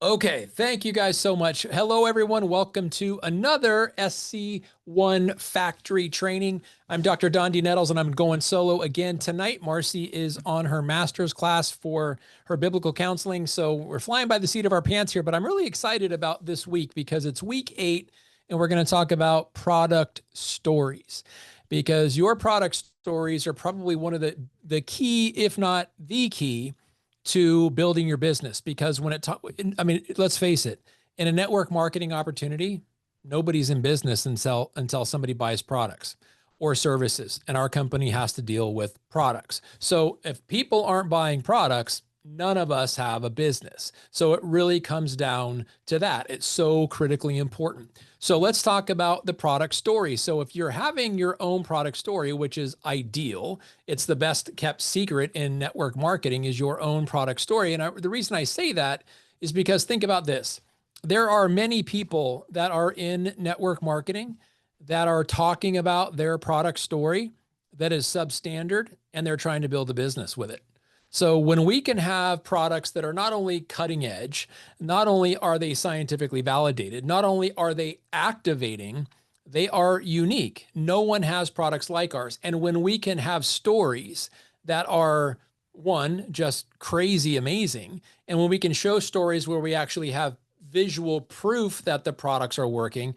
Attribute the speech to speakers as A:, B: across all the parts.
A: Okay, thank you guys so much. Hello, everyone. Welcome to another SC1 factory training. I'm Dr. Dondee Nettles, and I'm going solo again tonight. Marcy is on her master's class for her biblical counseling, so we're flying by the seat of our pants here, but I'm really excited about this week because it's week 8, and we're going to talk about product stories because your product stories are probably one of the key, if not the key, to building your business. Because let's face it, in a network marketing opportunity, nobody's in business until somebody buys products or services, and our company has to deal with products. So if people aren't buying products, none of us have a business. So it really comes down to that. It's so critically important. So let's talk about the product story. So if you're having your own product story, which is ideal, it's the best kept secret in network marketing is your own product story. And the reason I say that is because think about this. There are many people that are in network marketing that are talking about their product story that is substandard, and they're trying to build a business with it. So when we can have products that are not only cutting edge, not only are they scientifically validated, not only are they activating, they are unique. No one has products like ours. And when we can have stories that are, one, just crazy amazing, and when we can show stories where we actually have visual proof that the products are working,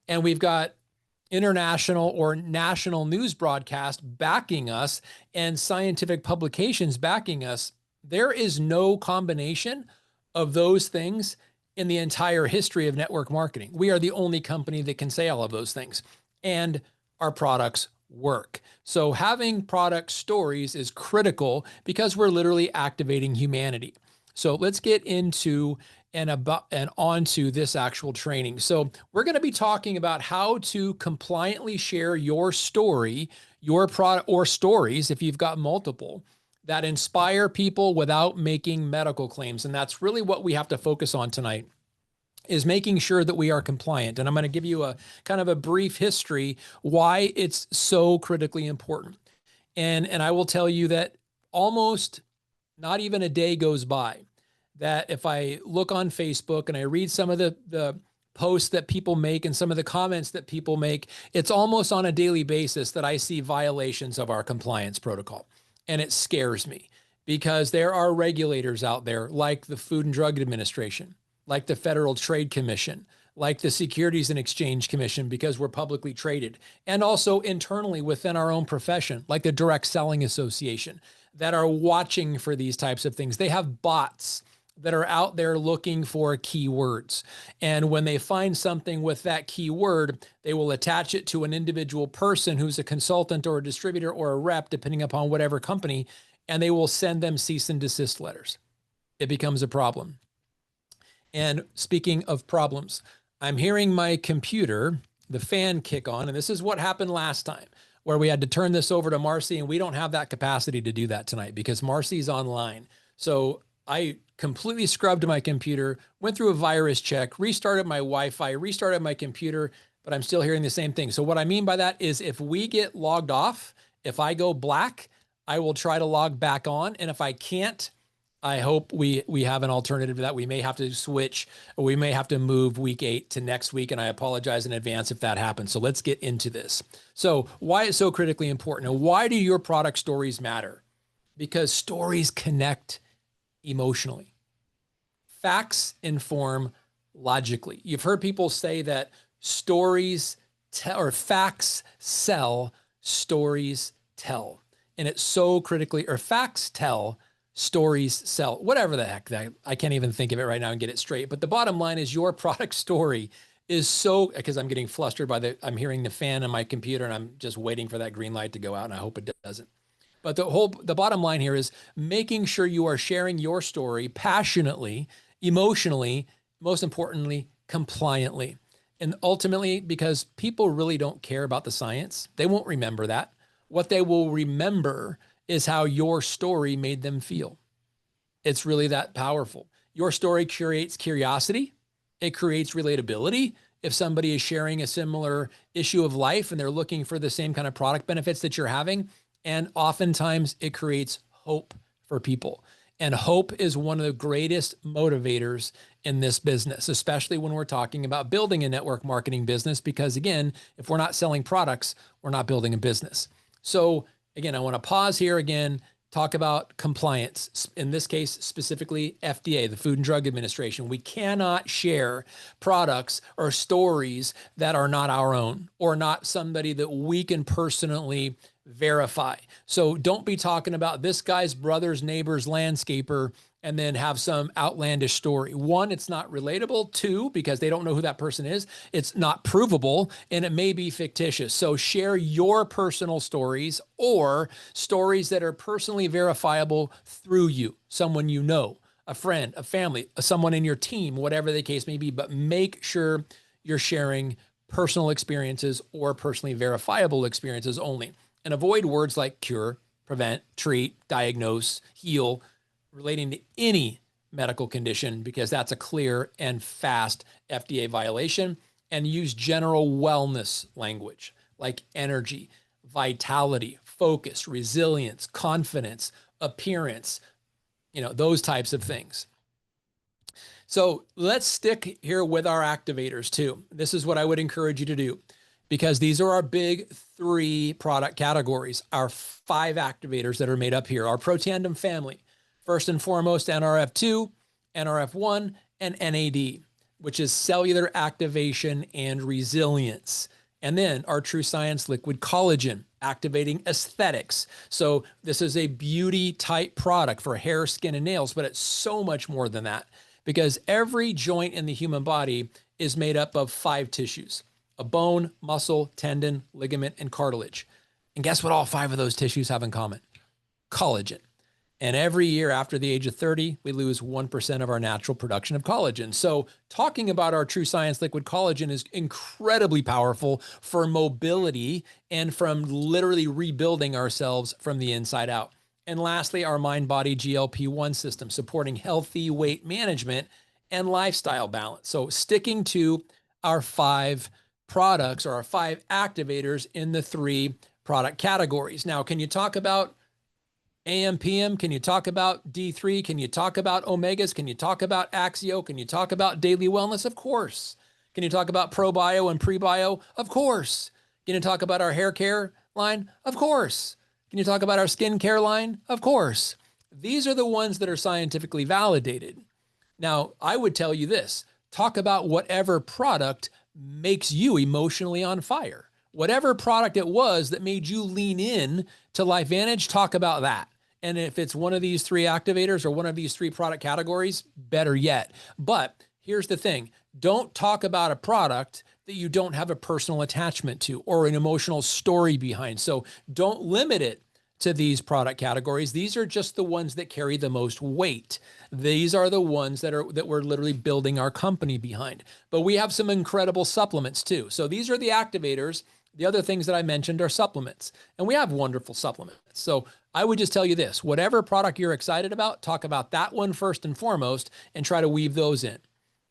A: and we've got international or national news broadcast backing us and scientific publications backing us, there is no combination of those things in the entire history of network marketing. We are the only company that can say all of those things, and our products work. So having product stories is critical because we're literally activating humanity. So let's get into and onto this actual training. So we're going to be talking about how to compliantly share your story, your product, or stories, if you've got multiple, that inspire people without making medical claims. And that's really what we have to focus on tonight, is making sure that we are compliant. And I'm going to give you a kind of a brief history why it's so critically important. And I will tell you that almost not even a day goes by that if I look on Facebook and I read some of the posts that people make and some of the comments that people make, it's almost on a daily basis that I see violations of our compliance protocol. And it scares me because there are regulators out there like the Food and Drug Administration, like the Federal Trade Commission, like the Securities and Exchange Commission, because we're publicly traded, and also internally within our own profession, like the Direct Selling Association, that are watching for these types of things. They have bots that are out there looking for keywords. And when they find something with that keyword, they will attach it to an individual person who's a consultant or a distributor or a rep, depending upon whatever company, and they will send them cease and desist letters. It becomes a problem. And speaking of problems, I'm hearing my computer, the fan kick on, and this is what happened last time, where we had to turn this over to Marcy, and we don't have that capacity to do that tonight because Marcy's online. So I completely scrubbed my computer, went through a virus check, restarted my Wi-Fi, restarted my computer, but I'm still hearing the same thing. So what I mean by that is if we get logged off, if I go black, I will try to log back on. And if I can't, I hope we have an alternative to that. We may have to switch, or we may have to move week 8 to next week. And I apologize in advance if that happens. So let's get into this. So why it's so critically important, and why do your product stories matter? Because stories connect emotionally. Facts inform logically. You've heard people say that stories tell, or facts sell, stories tell. And it's so critically, or facts tell, stories sell, whatever the heck that, I can't even think of it right now and get it straight. But the bottom line is your product story is so, because I'm getting flustered I'm hearing the fan on my computer and I'm just waiting for that green light to go out, and I hope it doesn't. But the bottom line here is making sure you are sharing your story passionately, emotionally, most importantly, compliantly. And ultimately, because people really don't care about the science, they won't remember that. What they will remember is how your story made them feel. It's really that powerful. Your story creates curiosity. It creates relatability. If somebody is sharing a similar issue of life and they're looking for the same kind of product benefits that you're having, and oftentimes it creates hope for people. And hope is one of the greatest motivators in this business, especially when we're talking about building a network marketing business, because again, if we're not selling products, we're not building a business. So again, I want to pause here again, talk about compliance. In this case, specifically FDA, the Food and Drug Administration. We cannot share products or stories that are not our own or not somebody that we can personally verify. So don't be talking about this guy's brother's neighbor's landscaper and then have some outlandish story. One, it's not relatable. Two, because they don't know who that person is, it's not provable and it may be fictitious. So share your personal stories or stories that are personally verifiable through you, someone you know, a friend, a family, someone in your team, whatever the case may be, but make sure you're sharing personal experiences or personally verifiable experiences only. And avoid words like cure, prevent, treat, diagnose, heal, relating to any medical condition, because that's a clear and fast FDA violation. And use general wellness language like energy, vitality, focus, resilience, confidence, appearance, those types of things. So let's stick here with our activators too. This is what I would encourage you to do, because these are our big 3 product categories, our 5 activators that are made up here, our Protandim family. First and foremost, NRF2, NRF1, and NAD, which is cellular activation and resilience. And then our True Science liquid collagen, activating aesthetics. So this is a beauty type product for hair, skin, and nails, but it's so much more than that, because every joint in the human body is made up of 5 tissues: a bone, muscle, tendon, ligament, and cartilage. And guess what all 5 of those tissues have in common? Collagen. And every year after the age of 30, we lose 1% of our natural production of collagen. So talking about our True Science liquid collagen is incredibly powerful for mobility and from literally rebuilding ourselves from the inside out. And lastly, our mind-body GLP-1 system, supporting healthy weight management and lifestyle balance. So sticking to our 5 products or our 5 activators in the 3 product categories. Now, can you talk about AM, PM? Can you talk about D3? Can you talk about omegas? Can you talk about Axio? Can you talk about daily wellness? Of course. Can you talk about probio and prebio? Of course. Can you talk about our hair care line? Of course. Can you talk about our skin care line? Of course. These are the ones that are scientifically validated. Now, I would tell you this: talk about whatever product makes you emotionally on fire. Whatever product it was that made you lean in to LifeVantage, talk about that. And if it's one of these 3 activators or one of these 3 product categories, better yet. But here's the thing: don't talk about a product that you don't have a personal attachment to or an emotional story behind. So don't limit it to these product categories. These are just the ones that carry the most weight. These are the ones that we're literally building our company behind. But we have some incredible supplements too. So these are the activators. The other things that I mentioned are supplements, and we have wonderful supplements. So I would just tell you this: whatever product you're excited about, talk about that one first and foremost and try to weave those in.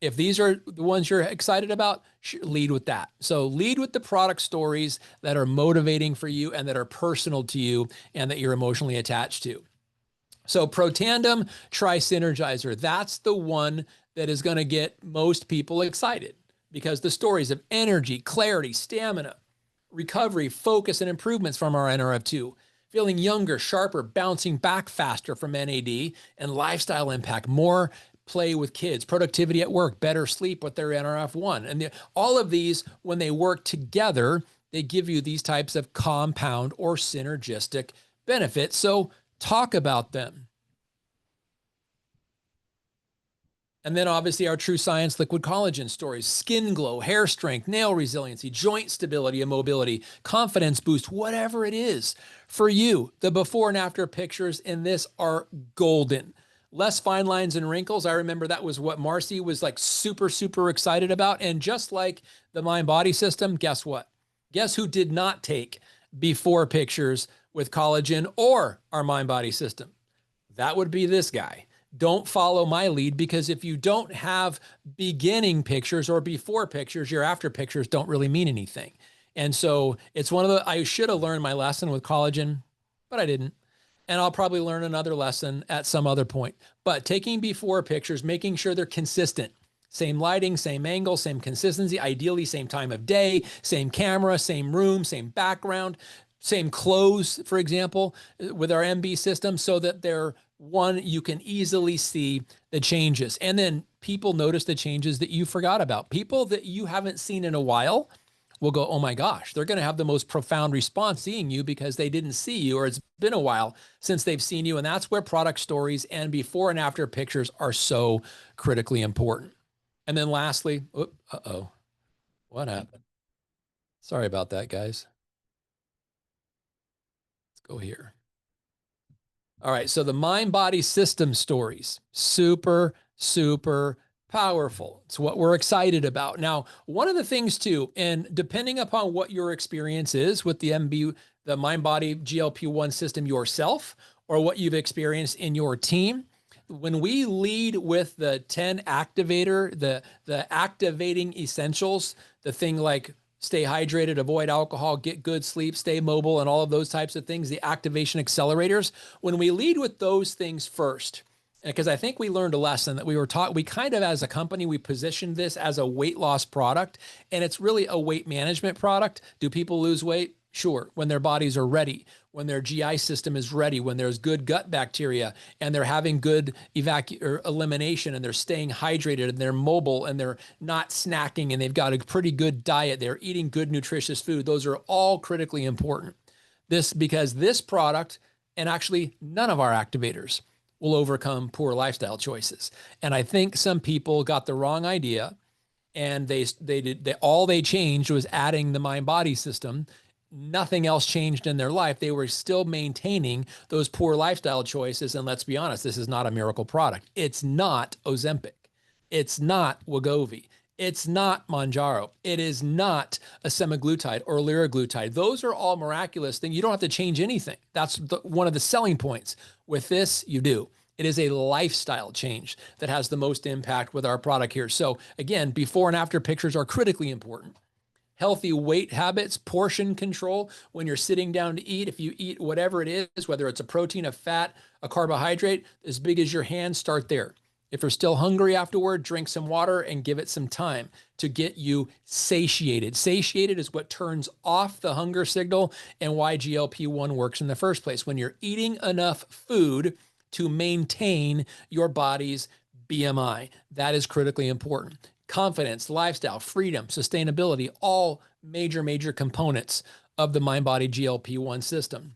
A: If these are the ones you're excited about, lead with that. So lead with the product stories that are motivating for you and that are personal to you and that you're emotionally attached to. So Protandim Tri-Synergizer, that's the one that is going to get most people excited, because the stories of energy, clarity, stamina, recovery, focus, and improvements from our NRF2, feeling younger, sharper, bouncing back faster from NAD, and lifestyle impact, more play with kids, productivity at work, better sleep with their NRF1. And all of these, when they work together, they give you these types of compound or synergistic benefits. So talk about them. And then obviously our True Science liquid collagen stories: skin glow, hair strength, nail resiliency, joint stability and mobility, confidence boost, whatever it is for you. The before and after pictures in this are golden. Less fine lines and wrinkles. I remember that was what Marcy was like super, super excited about. And just like the mind body system, guess what? Guess who did not take before pictures with collagen or our mind body system? That would be this guy. Don't follow my lead, because if you don't have beginning pictures or before pictures, your after pictures don't really mean anything. And so it's one of the, I should have learned my lesson with collagen, but I didn't. And I'll probably learn another lesson at some other point. But taking before pictures, making sure they're consistent. Same lighting, same angle, same consistency, ideally same time of day, same camera, same room, same background, same clothes, for example, with our MB system, so that they're one, you can easily see the changes. And then people notice the changes that you forgot about. People that you haven't seen in a while will go, oh my gosh, they're going to have the most profound response seeing you because they didn't see you, or it's been a while since they've seen you. And that's where product stories and before and after pictures are so critically important. And then lastly, what happened? Sorry about that, guys. Let's go here. All right, so the mind-body system stories, super, super powerful. It's what we're excited about. Now, one of the things too, and depending upon what your experience is with the the mind-body GLP-1 system yourself, or what you've experienced in your team, when we lead with the 10 activator, the activating essentials, the thing like stay hydrated, avoid alcohol, get good sleep, stay mobile, and all of those types of things, the activation accelerators, when we lead with those things first, because I think we learned a lesson that we were taught, we kind of, as a company, we positioned this as a weight loss product, and it's really a weight management product. Do people lose weight? Sure, when their bodies are ready, when their GI system is ready, when there's good gut bacteria and they're having good elimination and they're staying hydrated and they're mobile and they're not snacking and they've got a pretty good diet, they're eating good nutritious food. Those are all critically important. Because this product, and actually none of our activators, will overcome poor lifestyle choices. And I think some people got the wrong idea, and all they changed was adding the mind body system. Nothing else changed in their life. They were still maintaining those poor lifestyle choices. And let's be honest, this is not a miracle product. It's not Ozempic. It's not Wegovy. It's not Mounjaro. It is not a semaglutide or liraglutide. Those are all miraculous things. You don't have to change anything. That's one of the selling points. With this, you do. It is a lifestyle change that has the most impact with our product here. So again, before and after pictures are critically important. Healthy weight habits, portion control when you're sitting down to eat. If you eat whatever it is, whether it's a protein, a fat, a carbohydrate, as big as your hand, start there. If you're still hungry afterward, drink some water and give it some time to get you satiated. Satiated is what turns off the hunger signal and why GLP-1 works in the first place. When you're eating enough food to maintain your body's BMI, that is critically important. Confidence, lifestyle, freedom, sustainability, all major components of the mind-body GLP-1 system.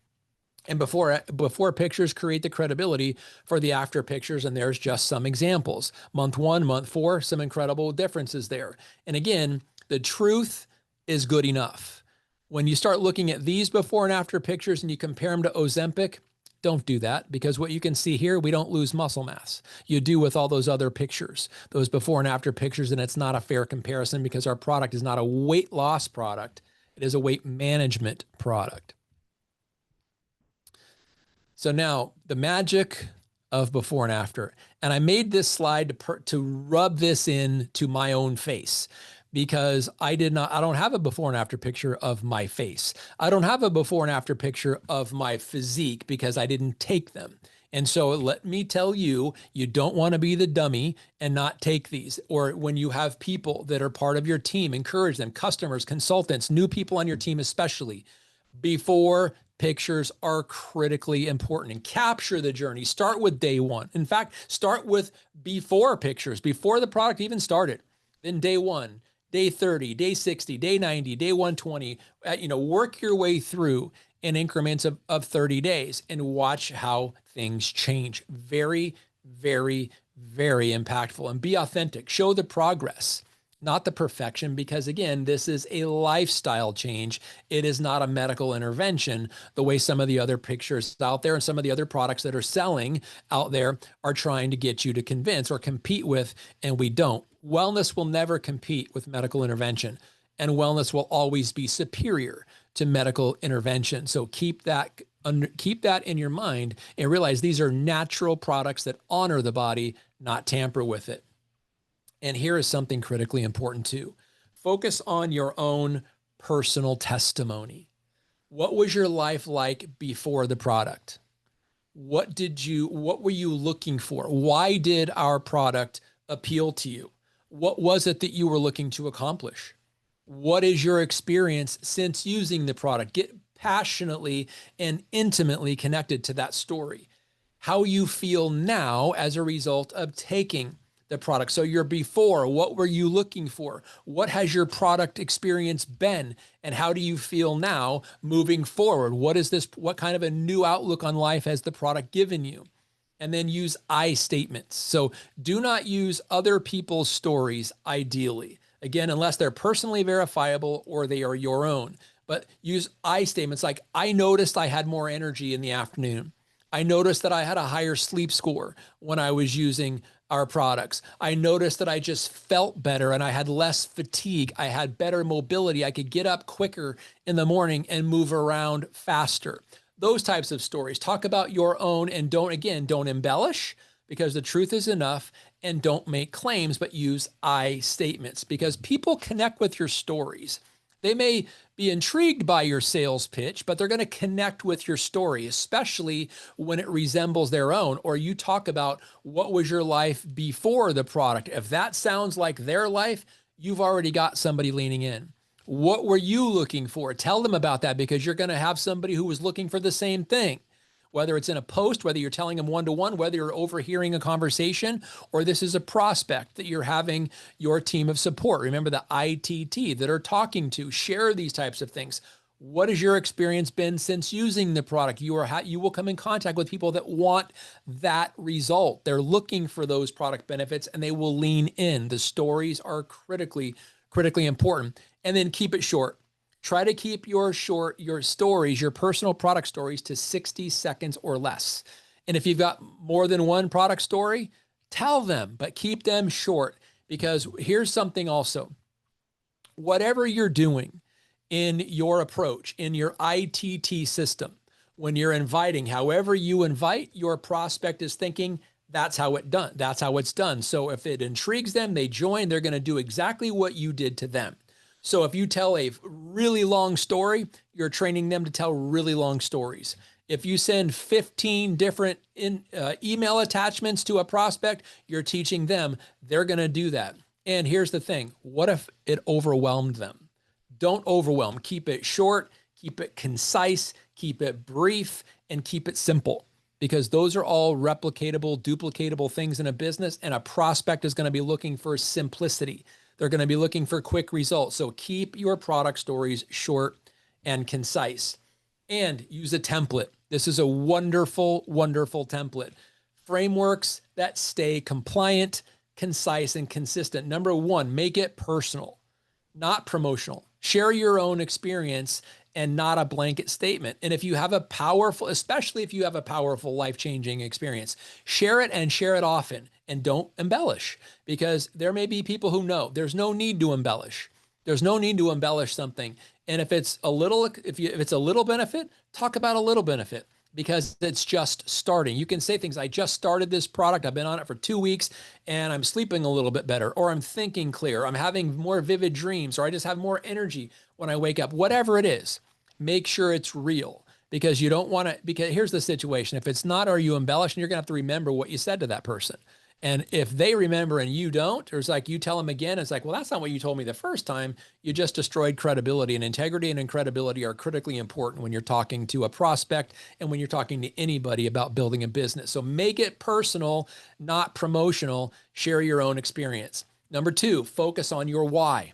A: And before pictures create the credibility for the after pictures, and there's just some examples. Month 1, month 4, some incredible differences there. And again, the truth is good enough. When you start looking at these before and after pictures and you compare them to Ozempic, don't do that, because what you can see here, we don't lose muscle mass. You do with all those other pictures, those before and after pictures, and it's not a fair comparison because our product is not a weight loss product. It is a weight management product. So now the magic of before and after, and I made this slide to rub this in to my own face, because I don't have a before and after picture of my face. I don't have a before and after picture of my physique because I didn't take them. And so let me tell you, you don't want to be the dummy and not take these. Or when you have people that are part of your team, encourage them, customers, consultants, new people on your team especially. Before pictures are critically important, and capture the journey. Start with day 1. In fact, start with before pictures, before the product even started. Then day 1. Day 30, day 60, day 90, day 120, work your way through in increments of 30 days and watch how things change. Very, very, very impactful. And be authentic. Show the progress, not the perfection, because again, this is a lifestyle change. It is not a medical intervention the way some of the other pictures out there and some of the other products that are selling out there are trying to get you to convince or compete with, and we don't. Wellness will never compete with medical intervention, and wellness will always be superior to medical intervention. So keep that in your mind and realize these are natural products that honor the body, not tamper with it. And here is something critically important too. Focus on your own personal testimony. What was your life like before the product? What were you looking for? Why did our product appeal to you? What was it that you were looking to accomplish? What is your experience since using the product? Get passionately and intimately connected to that story. How you feel now as a result of taking the product. So your before, what were you looking for? What has your product experience been? And how do you feel now moving forward? What kind of a new outlook on life has the product given you? And then use I statements. So do not use other people's stories ideally. Again, unless they're personally verifiable or they are your own. But use I statements like, I noticed I had more energy in the afternoon. I noticed that I had a higher sleep score when I was using our products. I noticed that I just felt better and I had less fatigue. I had better mobility. I could get up quicker in the morning and move around faster. Those types of stories. Talk about your own and don't embellish, because the truth is enough, and don't make claims, but use I statements, because people connect with your stories. They may be intrigued by your sales pitch, but they're going to connect with your story, especially when it resembles their own, or you talk about what was your life before the product. If that sounds like their life, you've already got somebody leaning in. What were you looking for? Tell them about that, because you're going to have somebody who was looking for the same thing. Whether it's in a post, whether you're telling them one-to-one, whether you're overhearing a conversation, or this is a prospect that you're having your team of support. Remember the ITT that are talking to, share these types of things. What has your experience been since using the product? You will come in contact with people that want that result. They're looking for those product benefits and they will lean in. The stories are critically important. And then keep it short. Try to keep your stories, your personal product stories, to 60 seconds or less. And if you've got more than one product story, tell them, but keep them short, because here's something also. Whatever you're doing in your approach, in your ITT system, when you're inviting, however you invite, your prospect is thinking, that's how it's done. So if it intrigues them, they join, they're going to do exactly what you did to them. So if you tell a really long story, you're training them to tell really long stories. If you send 15 different email attachments to a prospect, you're teaching them, they're going to do that. And here's the thing. What if it overwhelmed them? Don't overwhelm. Keep it short, keep it concise, keep it brief, and keep it simple, because those are all replicatable, duplicatable things in a business, and a prospect is going to be looking for simplicity. They're going to be looking for quick results. So keep your product stories short and concise, and use a template. This is a wonderful, wonderful template. Frameworks that stay compliant, concise, and consistent. Number one, make it personal, not promotional. Share your own experience and not a blanket statement. And if you have a powerful, especially if you have a powerful life-changing experience, share it, and share it often, and don't embellish, because there may be people who know there's no need to embellish. There's no need to embellish something. And if it's a little benefit, talk about a little benefit, because it's just starting. You can say things, I just started this product. I've been on it for 2 weeks and I'm sleeping a little bit better, or I'm thinking clear. I'm having more vivid dreams, or I just have more energy when I wake up. Whatever it is, make sure it's real, because you don't want to, because here's the situation. If it's not, or you embellish, and you're going to have to remember what you said to that person. And if they remember and you don't, or it's like you tell them again, it's like, well, that's not what you told me the first time. You just destroyed credibility. And integrity and credibility are critically important when you're talking to a prospect and when you're talking to anybody about building a business. So make it personal, not promotional. Share your own experience. Number two, focus on your why.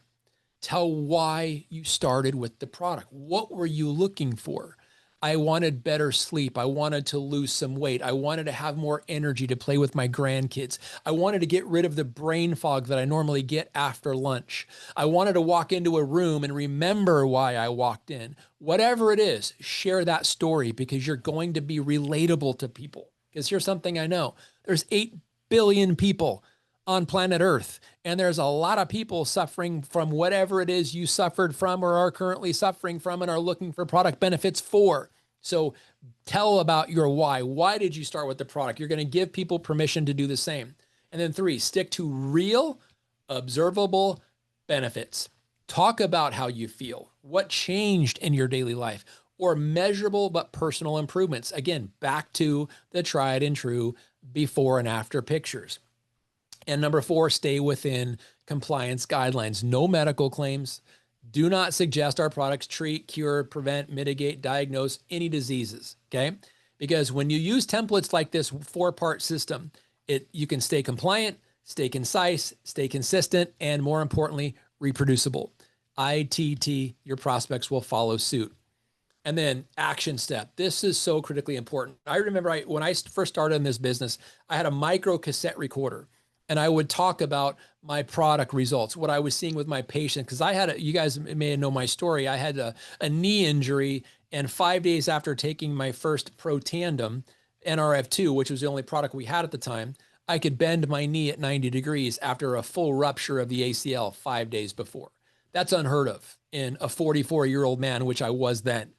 A: Tell why you started with the product. What were you looking for? I wanted better sleep. I wanted to lose some weight. I wanted to have more energy to play with my grandkids. I wanted to get rid of the brain fog that I normally get after lunch. I wanted to walk into a room and remember why I walked in. Whatever it is, share that story, because you're going to be relatable to people. Because here's something I know. There's 8 billion people on planet Earth, and there's a lot of people suffering from whatever it is you suffered from or are currently suffering from and are looking for product benefits for. So tell about your why. Why did you start with the product? You're going to give people permission to do the same. And then 3, stick to real, observable benefits. Talk about how you feel. What changed in your daily life? or measurable but personal improvements. Again, back to the tried and true before and after pictures. And number 4, stay within compliance guidelines. No medical claims. Do not suggest our products treat, cure, prevent, mitigate, diagnose any diseases, okay? Because when you use templates like this 4-part system, you can stay compliant, stay concise, stay consistent, and more importantly, reproducible. ITT, your prospects will follow suit. And then action step. This is so critically important. I remember when I first started in this business, I had a micro cassette recorder, and I would talk about my product results, what I was seeing with my patient. Because you guys may know my story. I had a knee injury, and 5 days after taking my first Protandim NRF2, which was the only product we had at the time, I could bend my knee at 90 degrees after a full rupture of the ACL 5 days before. That's unheard of in a 44-year-old man, which I was then.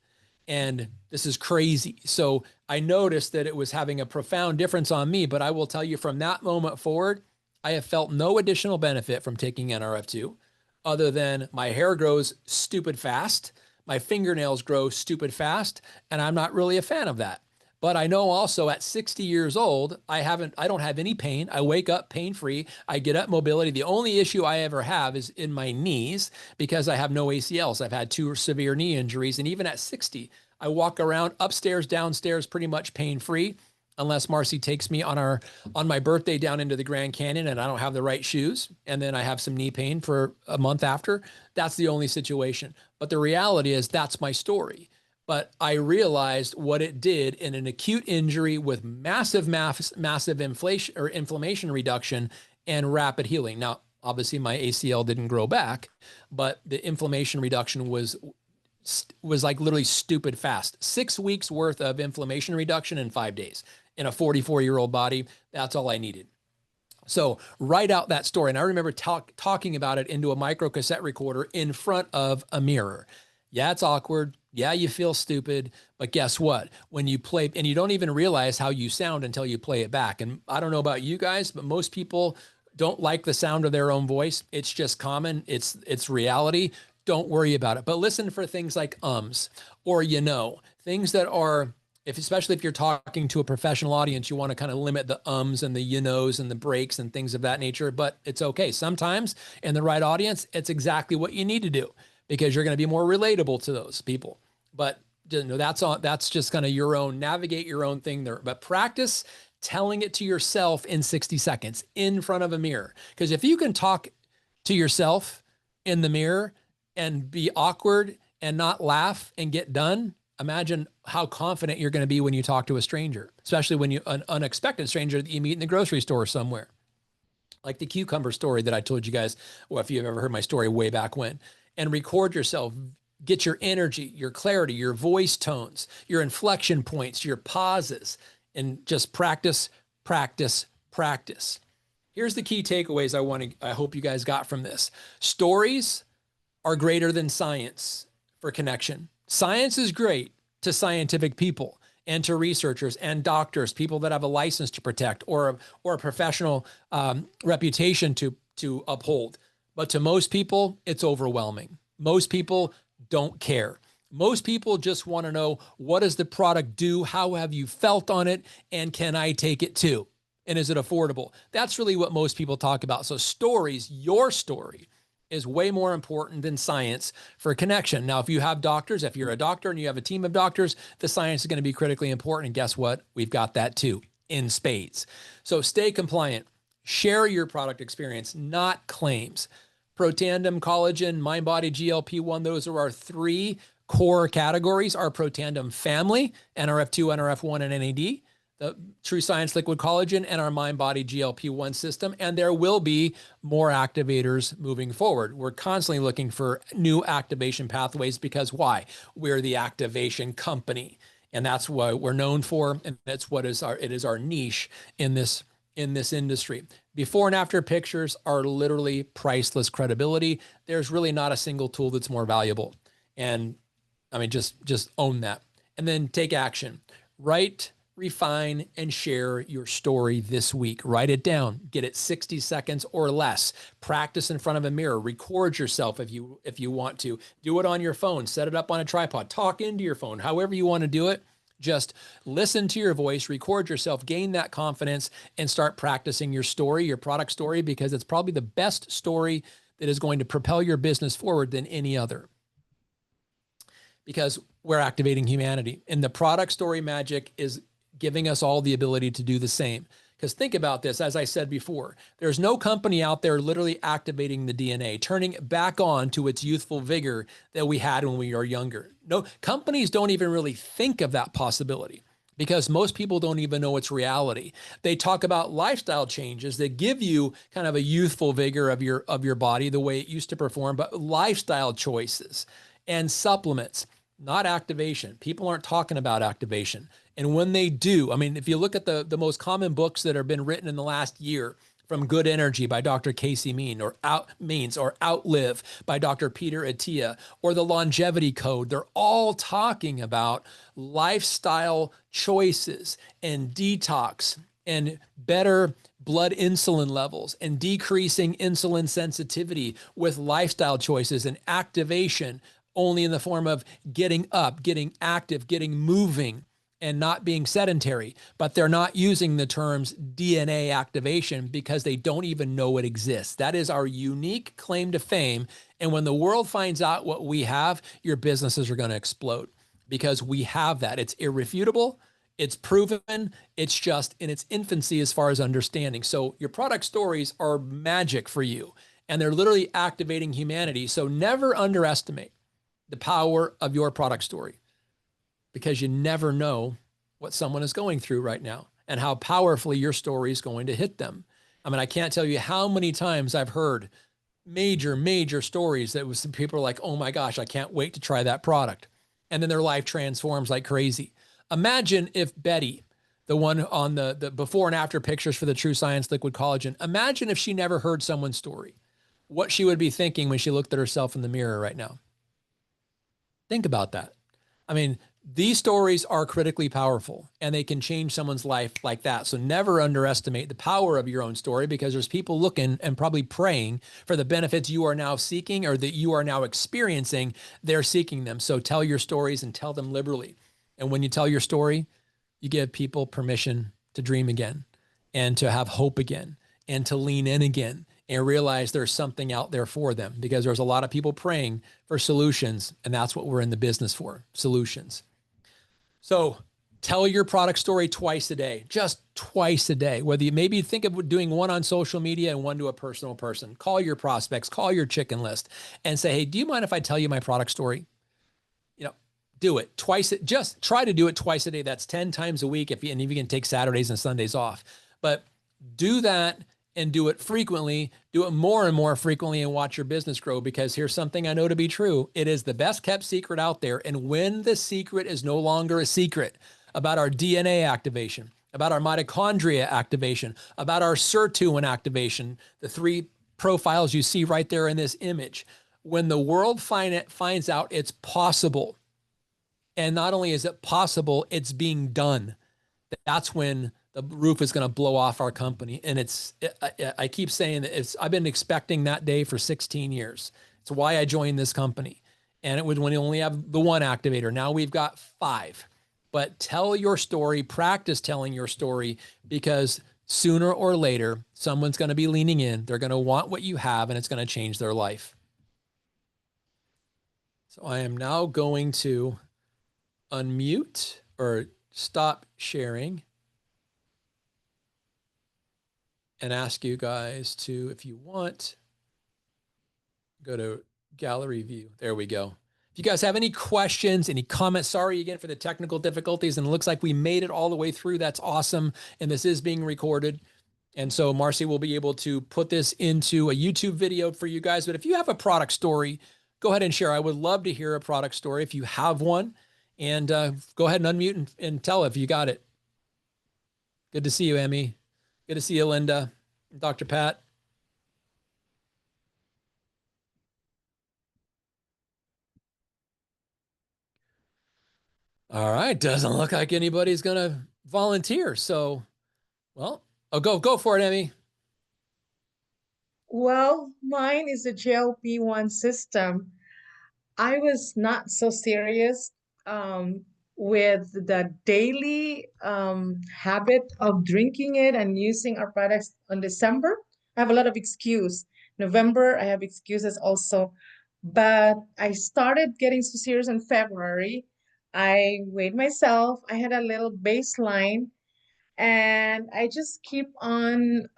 A: And this is crazy. So I noticed that it was having a profound difference on me, but I will tell you from that moment forward, I have felt no additional benefit from taking NRF2 other than my hair grows stupid fast, my fingernails grow stupid fast, and I'm not really a fan of that. But I know also at 60 years old, I don't have any pain. I wake up pain-free. I get up mobility. The only issue I ever have is in my knees because I have no ACLs. I've had 2 severe knee injuries. And even at 60, I walk around upstairs, downstairs, pretty much pain-free, unless Marcy takes me on my birthday down into the Grand Canyon and I don't have the right shoes. And then I have some knee pain for a month after. That's the only situation. But the reality is that's my story. But I realized what it did in an acute injury with massive inflammation reduction and rapid healing. Now, obviously my ACL didn't grow back, but the inflammation reduction was like literally stupid fast. 6 weeks worth of inflammation reduction in 5 days in a 44-year-old body. That's all I needed. So write out that story. And I remember talking about it into a micro cassette recorder in front of a mirror. Yeah, it's awkward. Yeah, you feel stupid, but guess what? When you play, and you don't even realize how you sound until you play it back. And I don't know about you guys, but most people don't like the sound of their own voice. It's just common. It's reality. Don't worry about it. But listen for things like ums or things that are, especially if you're talking to a professional audience, you want to kind of limit the ums and the knows and the breaks and things of that nature. But it's okay. Sometimes in the right audience, it's exactly what you need to do because you're going to be more relatable to those people. But that's just kind of navigate your own thing there. But practice telling it to yourself in 60 seconds in front of a mirror. Because if you can talk to yourself in the mirror and be awkward and not laugh and get done, imagine how confident you're going to be when you talk to a stranger, especially when an unexpected stranger that you meet in the grocery store somewhere. Like the cucumber story that I told you guys, well, if you've ever heard my story way back when, and record yourself. Get your energy, your clarity, your voice tones, your inflection points, your pauses, and just practice, practice, practice. Here's the key takeaways I hope you guys got from this. Stories are greater than science for connection. Science is great to scientific people and to researchers and doctors, people that have a license to protect or a professional reputation to uphold. But to most people, it's overwhelming. Most people don't care. Most people just want to know, what does the product do? How have you felt on it? And can I take it too? And is it affordable? That's really what most people talk about. So stories, your story is way more important than science for connection. Now, if you're a doctor and you have a team of doctors, the science is going to be critically important. And guess what? We've got that too in spades. So stay compliant. Share your product experience, not claims. Protandim, collagen, MindBody, GLP-1, those are our 3 core categories. Our Protandim family, NRF2, NRF1, and NAD, the True Science Liquid Collagen, and our MindBody GLP-1 system. And there will be more activators moving forward. We're constantly looking for new activation pathways because why? We're the activation company. And that's what we're known for. And that's what it is our niche in this industry. Before and after pictures are literally priceless credibility. There's really not a single tool that's more valuable. And I mean, just own that. And then take action. Write refine, and share your story this week. Write it down. Get it 60 seconds or less. Practice in front of a mirror. Record yourself if you want to. Do it on your phone. Set it up on a tripod. Talk into your phone. However you want to do it. Just listen to your voice, record yourself, gain that confidence, and start practicing your story, your product story, because it's probably the best story that is going to propel your business forward than any other. Because we're activating humanity. And the product story magic is giving us all the ability to do the same. Because think about this, as I said before, there's no company out there literally activating the DNA, turning it back on to its youthful vigor that we had when we were younger. No, companies don't even really think of that possibility because most people don't even know it's reality. They talk about lifestyle changes that give you kind of a youthful vigor of your body, the way it used to perform, but lifestyle choices and supplements, not activation. People aren't talking about activation. And when they do, I mean, if you look at the most common books that have been written in the last year, from Good Energy by Dr. Casey Means, or Outlive by Dr. Peter Attia, or the Longevity Code, they're all talking about lifestyle choices and detox and better blood insulin levels and decreasing insulin sensitivity with lifestyle choices and activation only in the form of getting up, getting active, getting moving, and not being sedentary. But they're not using the terms DNA activation because they don't even know it exists. That is our unique claim to fame. And when the world finds out what we have, your businesses are going to explode because we have that. It's irrefutable. It's proven. It's just in its infancy as far as understanding. So your product stories are magic for you, and they're literally activating humanity. So never underestimate the power of your product story, because you never know what someone is going through right now and how powerfully your story is going to hit them. I mean, I can't tell you how many times I've heard major stories that was people are like, oh my gosh, I can't wait to try that product. And then their life transforms like crazy. Imagine if Betty, the one on the before and after pictures for the True Science Liquid Collagen, imagine if she never heard someone's story, what she would be thinking when she looked at herself in the mirror right now. Think about that. I mean, these stories are critically powerful and they can change someone's life like that. So never underestimate the power of your own story, because there's people looking and probably praying for the benefits you are now seeking or that you are now experiencing. They're seeking them. So tell your stories and tell them liberally. And when you tell your story, you give people permission to dream again and to have hope again and to lean in again and realize there's something out there for them, because there's a lot of people praying for solutions. And that's what we're in the business for, solutions. So tell your product story twice a day, just twice a day. Whether you maybe think of doing one on social media and one to a personal person. Call your prospects, call your chicken list and say, hey, do you mind if I tell you my product story? You know, do it twice. Just try to do it twice a day. That's 10 times a week. And if you can take Saturdays and Sundays off, but do that and do it frequently, do it more and more frequently, and watch your business grow. Because here's something I know to be true. It is the best kept secret out there. And when the secret is no longer a secret about our DNA activation, about our mitochondria activation, about our sirtuin activation, the three profiles you see right there in this image, when the world finds out it's possible, and not only is it possible, it's being done, that's when the roof is going to blow off our company. And I keep saying that I've been expecting that day for 16 years. It's why I joined this company. And it was when you only have the one activator. Now we've got 5. But tell your story, practice telling your story, because sooner or later, someone's going to be leaning in. They're going to want what you have, and it's going to change their life. So I am now going to unmute or stop sharing and ask you guys to, if you want, go to gallery view. There we go. If you guys have any questions, any comments, sorry again for the technical difficulties. And it looks like we made it all the way through. That's awesome. And this is being recorded. And so Marcy will be able to put this into a YouTube video for you guys. But if you have a product story, go ahead and share. I would love to hear a product story if you have one. And go ahead and unmute and tell if you got it. Good to see you, Emmy. Good to see you, Linda, Dr. Pat. All right. Doesn't look like anybody's going to volunteer. So, well, I'll go for it, Emmy.
B: Well, mine is the GLP-1 system. I was not so serious with the daily habit of drinking it and using our products on December. I have a lot of excuse. November, I have excuses also. But I started getting so serious in February. I weighed myself. I had a little baseline and I just keep on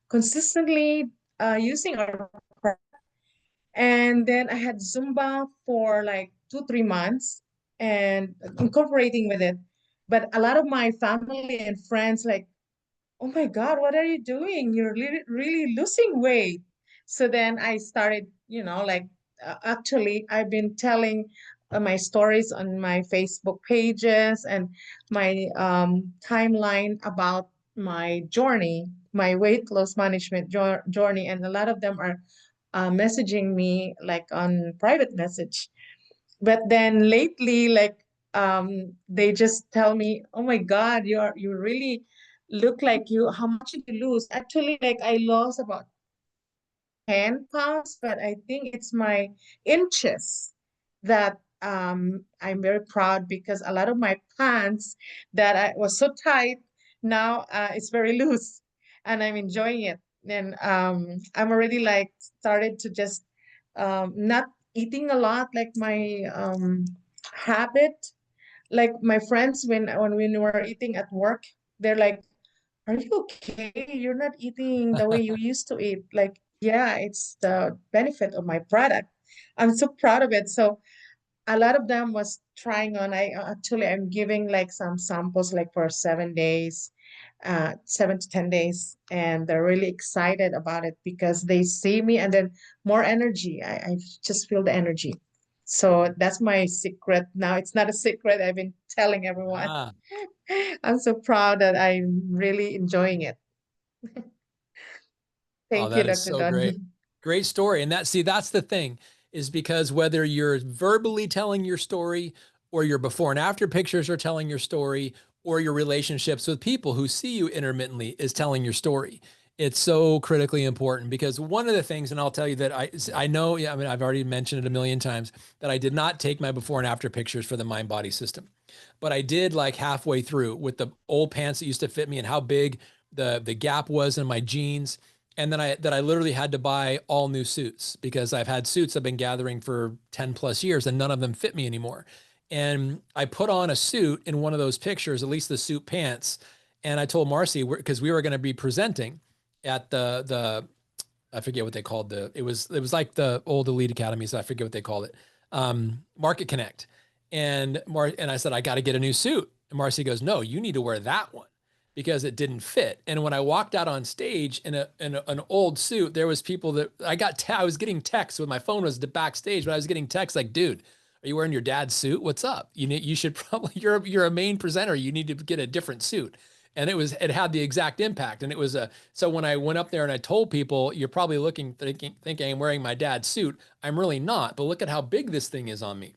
B: consistently using our product. And then I had Zumba for like 2, 3 months and incorporating with it. But a lot of my family and friends like, oh my God, what are you doing? You're really losing weight. So then I started, like actually, I've been telling my stories on my Facebook pages and my timeline about my journey, my weight loss management journey. And a lot of them are messaging me like on private message. But then lately, like they just tell me, "Oh my God, you really look like you. How much did you lose?" Actually, like I lost about 10 pounds, but I think it's my inches that I'm very proud because a lot of my pants that I was so tight now it's very loose and I'm enjoying it. And I'm already like started to just not eating a lot like my habit. Like my friends when we were eating at work, they're like, are you okay? You're not eating the way you used to eat. Like, yeah, it's the benefit of my product. I'm so proud of it. So a lot of them was trying on. I'm giving like some samples like for 7 days, 7 to 10 days, and they're really excited about it because they see me and then more energy. I just feel the energy. So that's my secret now. It's not a secret. I've been telling everyone.
A: Ah,
B: I'm so proud that I'm really enjoying it.
A: oh,
B: Thank you,
A: that is
B: Dr.
A: so great.
B: Dondee.
A: Great story. And that's the thing is because whether you're verbally telling your story or your before and after pictures are telling your story or your relationships with people who see you intermittently is telling your story. It's so critically important because one of the things, and I'll tell you that I know, yeah, I mean, I've already mentioned it a million times that I did not take my before and after pictures for the mind body system, but I did like halfway through with the old pants that used to fit me and how big the gap was in my jeans and then I literally had to buy all new suits because I've had suits I've been gathering for 10 plus years and none of them fit me anymore. And I put on a suit in one of those pictures, at least the suit pants. And I told Marcy because we were going to be presenting at the I forget what they called it was like the old elite academies. I forget what they called it. Market Connect. And I said, I got to get a new suit. And Marcy goes, no, you need to wear that one because it didn't fit. And when I walked out on stage in an old suit, there was people that I was getting texts when my phone was backstage, but I was getting texts like, dude, are you wearing your dad's suit? What's up? You should probably, you're a main presenter. You need to get a different suit. And it had the exact impact. And it was so when I went up there and I told people, you're probably thinking I'm wearing my dad's suit. I'm really not, but look at how big this thing is on me.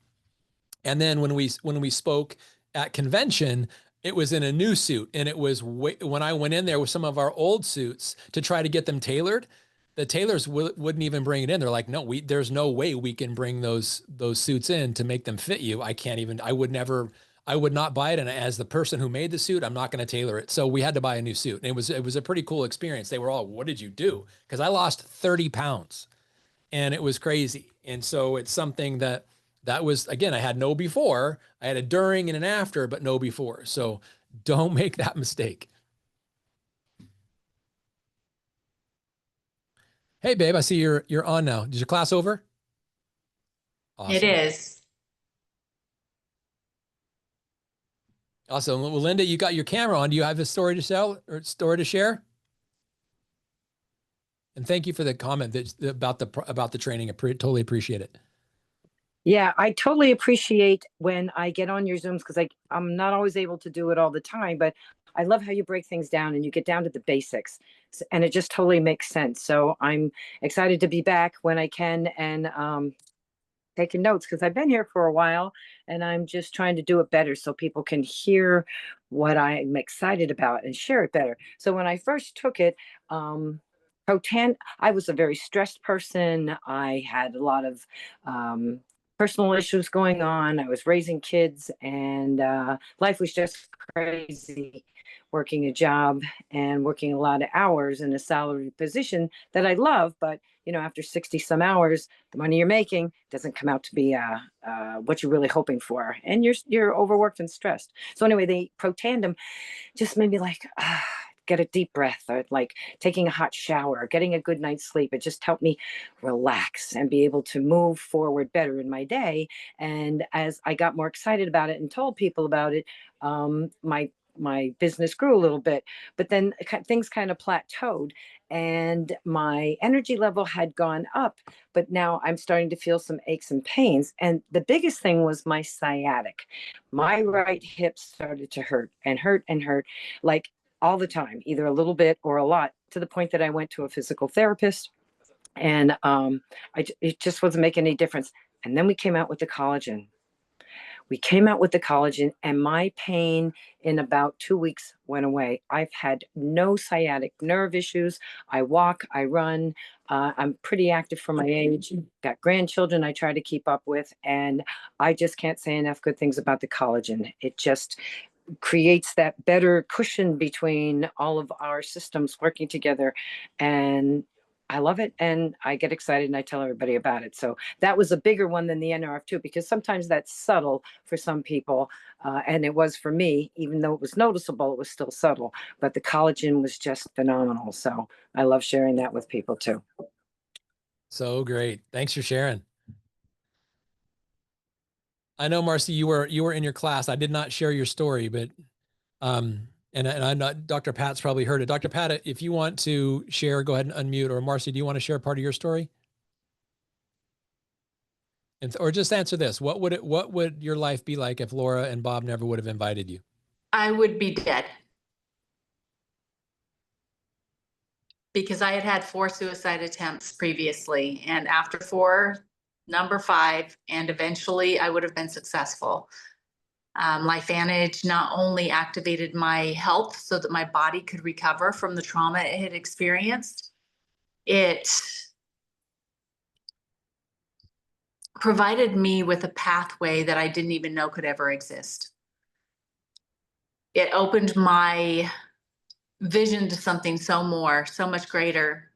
A: And then when we spoke at convention, it was in a new suit, and it was when I went in there with some of our old suits to try to get them tailored. The tailors wouldn't even bring it in. They're like, no, there's no way we can bring those suits in to make them fit you. I can't even. I would not buy it. And as the person who made the suit, I'm not going to tailor it. So we had to buy a new suit, and it was a pretty cool experience. They were all, what did you do? Because I lost 30 pounds and it was crazy. And so it's something that was, again, I had no before, I had a during and an after, but no before. So don't make that mistake. Hey babe, I see you're on now. Is your class over?
C: It
A: Awesome.
C: is.
A: Awesome. Well, Linda, you got your camera on. Do you have a story to sell or story to share? And thank you for the comment about the training. I totally appreciate it.
D: Yeah, I totally appreciate when I get on your Zooms because I'm not always able to do it all the time, but I love how you break things down and you get down to the basics. And it just totally makes sense. So I'm excited to be back when I can. And taking notes because I've been here for a while and I'm just trying to do it better so people can hear what I'm excited about and share it better. So when I first took it, I was a very stressed person. I had a lot of personal issues going on. I was raising kids and life was just crazy, working a job and working a lot of hours in a salary position that I love. But, you know, after 60 some hours, the money you're making doesn't come out to be what you're really hoping for. And you're overworked and stressed. So anyway, the Protandim just made me like, get a deep breath, or like taking a hot shower, or getting a good night's sleep. It just helped me relax and be able to move forward better in my day. And as I got more excited about it and told people about it, my business grew a little bit, but then things kind of plateaued and my energy level had gone up, but now I'm starting to feel some aches and pains. And the biggest thing was my sciatic. My right hip started to hurt and hurt and hurt, like all the time, either a little bit or a lot, to the point that I went to a physical therapist and it just wasn't making any difference. And then we came out with the collagen. And my pain in about 2 weeks went away. I've had no sciatic nerve issues. I walk, I run. I'm pretty active for my age. Got grandchildren I try to keep up with. And I just can't say enough good things about the collagen. It just creates that better cushion between all of our systems working together. And I love it. And I get excited and I tell everybody about it. So that was a bigger one than the NRF2, because sometimes that's subtle for some people. And it was for me, even though it was noticeable, it was still subtle, but the collagen was just phenomenal. So I love sharing that with people too.
A: So great. Thanks for sharing. I know, Marcy, you were in your class. I did not share your story, but and I'm not, Dr. Pat's probably heard it. Dr. Pat, if you want to share, go ahead and unmute. Or Marcy, do you want to share part of your story? And, or just answer this. What would your life be like if Laura and Bob never would have invited you?
C: I would be dead. Because I had had 4 suicide attempts previously, and after 4, number 5, and eventually I would have been successful. LifeVantage not only activated my health so that my body could recover from the trauma it had experienced, it provided me with a pathway that I didn't even know could ever exist. It opened my vision to something so much greater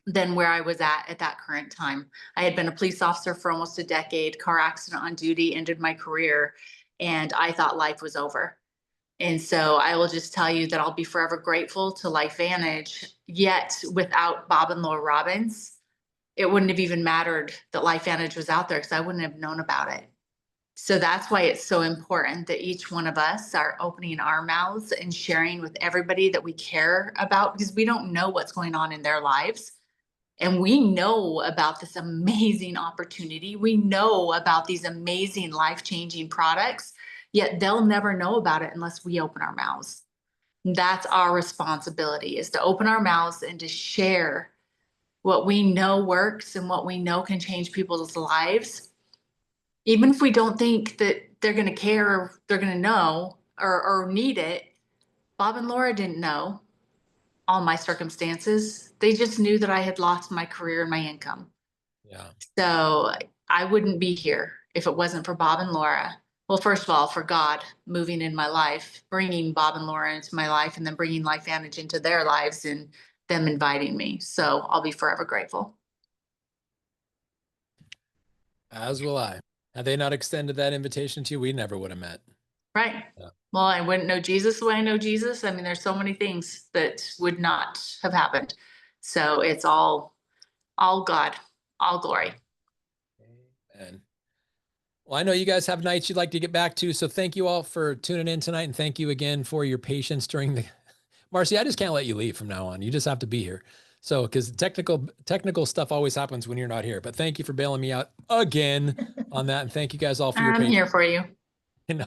C: than where I was at that current time. I had been a police officer for almost a decade. Car accident on duty ended my career, and I thought life was over. And so I will just tell you that I'll be forever grateful to LifeVantage. Yet without Bob and Laura Robbins, it wouldn't have even mattered that LifeVantage was out there, because I wouldn't have known about it. So that's why it's so important that each one of us are opening our mouths and sharing with everybody that we care about, because we don't know what's going on in their lives. And we know about this amazing opportunity. We know about these amazing life-changing products, yet they'll never know about it unless we open our mouths. That's our responsibility, is to open our mouths and to share what we know works and what we know can change people's lives. Even if we don't think that they're going to care or they're going to know or need it. Bob and Laura didn't know all my circumstances. They just knew that I had lost my career and my income.
A: Yeah.
C: So I wouldn't be here if it wasn't for Bob and Laura. Well, first of all, for God moving in my life, bringing Bob and Laura into my life, and then bringing LifeVantage into their lives and them inviting me. So I'll be forever grateful.
A: As will I. Had they not extended that invitation to you, we never would have met.
C: Right.
A: Yeah.
C: Well, I wouldn't know Jesus the way I know Jesus. I mean, there's so many things that would not have happened. So it's all God, all glory.
A: Amen. Well, I know you guys have nights you'd like to get back to, so thank you all for tuning in tonight, and thank you again for your patience during the. Marcy, I just can't let you leave from now on. You just have to be here. So, because technical stuff always happens when you're not here. But thank you for bailing me out again on that, and thank you guys all for your patience.
C: I'm here for you.
A: You know.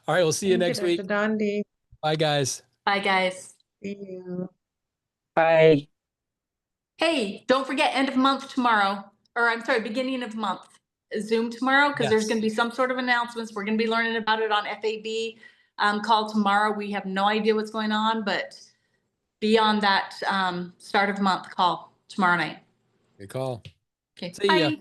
A: All right, we'll see you next week.
B: Dr. Dondee.
A: Bye, guys.
C: Bye, guys.
B: See you.
D: Bye.
C: Hey, don't forget end of month tomorrow, or I'm sorry, beginning of month. Zoom tomorrow because there's
A: Yes.
C: going to be some sort of announcements. We're going to be learning about it on FAB call tomorrow. We have no idea what's going on, but be on that start of month call tomorrow night.
A: Good call.
C: Okay,
A: See ya.
C: bye.